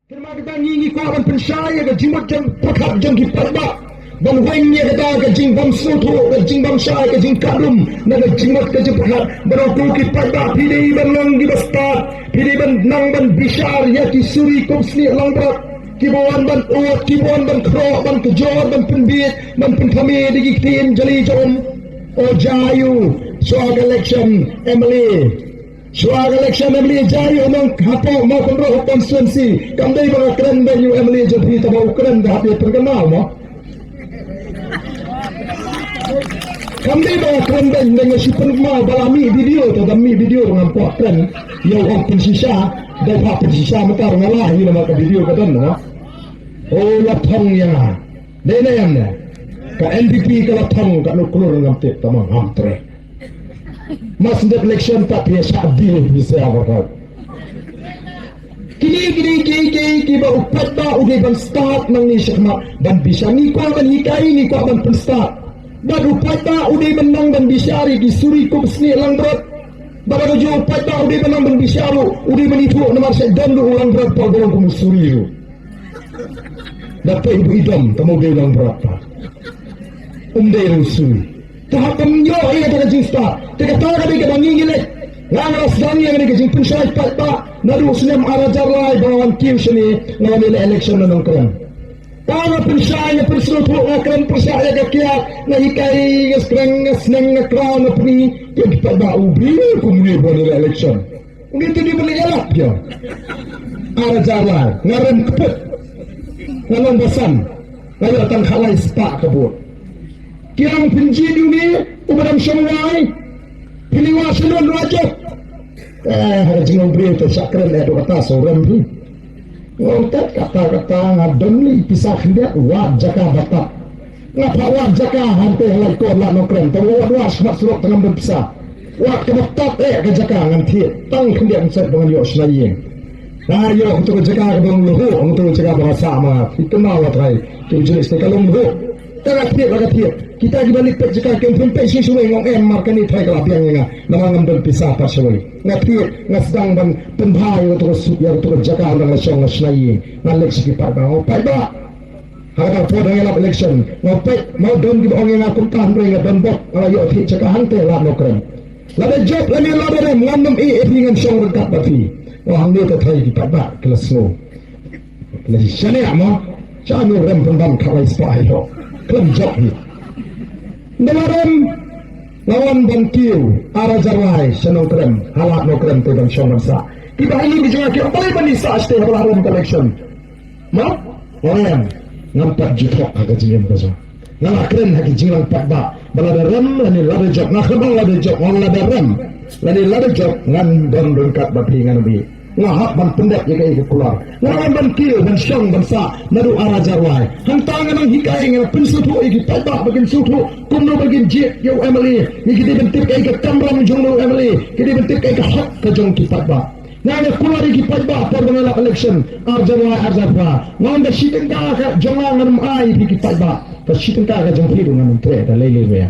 Kerana kita ngingi kau akan percaya ke jimat jam pakap jam kita ba. Dan wengnya kita ke jing bam sutu ke jing bam syai ke jing kadum na ke jimat ke jing pakap. Berapa kita ba pilih ban lang di bestar pilih ban nang ban bishar ya ki suri komsni lang berat. Kibuan ban uat kibuan ban kro ban kejor ban penbit ban penthami digitin jali jom. O jayu soal election Emily. Soal election Emily jayu nang hapo mau kontrol konstituensi. Kamdai bang keren banyu Emily jadi tahu keren dah dia terkenal mo. Kamdai bang keren banyu dengan si penuh balami video tu dami video dengan puak keren. Yang orang pensisa dah hak pensisa mekar ngalah ini nama video katan mo. Oh lapang yang dena yang ne. Ka NDP ka lapang ka nuklur ngamte tamang hamtre. Mas ndek election tak biasa deal bisa apa. Kini ba upat ba udah ban start nang ni syakma ban bisa ni ko ban hikai ni ko ban start. Ba upat ba udah menang ban bisyari di suri ko besni lang berat. Ba ba jo upat ba udah menang ban bisyaru udah menipu nomor sedang du ulang berat pa golong ko suri ru. Dapat ibu idam temu dia ulang berat pa. Umdai rusui. Tahap penyo ini kata jinsta. Teka tahu kami kebangi gile. Ngangas dangi yang ini kejing pensai patba. Nadu senem arajar lai bawan kiu sini ngambil election nang keren. Tahu pensai perseru tu keren persaya kekiat nahikai ngeskreng ngesneng ngekran ngepni yang kita bau bil kumuni boleh election. Mungkin tu dia boleh elak dia. Arajar lai ngarem keput. Ngalong basan. Lalu datang halai sepak kebut. Kirang penji dunia ubaram syamwai pilih wasilun wajib ada jingung beri itu sakren ada kata seorang ni ngontek kata-kata ngadem ni pisah dia wajaka batak ngapa wajaka hantai halai ko lah nokren tahu wadwa semak suruk tengah berpisah wak kebatak kejaka nganti tang kendia ngset dengan yuk senayi nah yuk untuk kejaka kebang luhu untuk kejaka bahasa amat itu malah terakhir itu jenis ni kalau luhu Lagat kita di balik pet jika kempun pet si sungai ngong markan ni thai kelap yang nga namang ngam pisah par sungai ngatiet ngasdang ban pembhai untuk ya untuk jaga orang nasyong nasnai ngalek sikit par ba pai ba harap po dengan election ngopet mau don di ong nga kumtan ring don bot ayo thi jaga hante la no kren la job la ni la re ngam e dengan syong rekat bafi wah ni to thai di par ba kelas no kelas sene amo chanu rem pembam kawai spai ho klem job ni Namaram lawan bangkiu arah jarwai senong krem halak no krem tu dan syong masa kita ini dijual kira boleh banisa stay haram collection ma orang nampak jutok agak jingin bezo nala krem haki jingang pakba balada rem lani lada job nak kebang lada job orang lada rem lani lada job ngan don kat bapi ngan bi ngahak ban pendek ya kai keluar lawan bangkiu dan syong masa nadu arah jarwai hantangan nang hikai ngan pensutu iki pakba bagian sutu kumno bagian jet yo Emily ni kita bentuk kai ke kamram jonglo Emily kita bentuk kai ke hak ke jong kita ba nana keluar iki pakba por dengan election arjawa nganda shiteng ka jonga ngam ai iki pakba ta shiteng ka jong hidu ngam tre da lele ya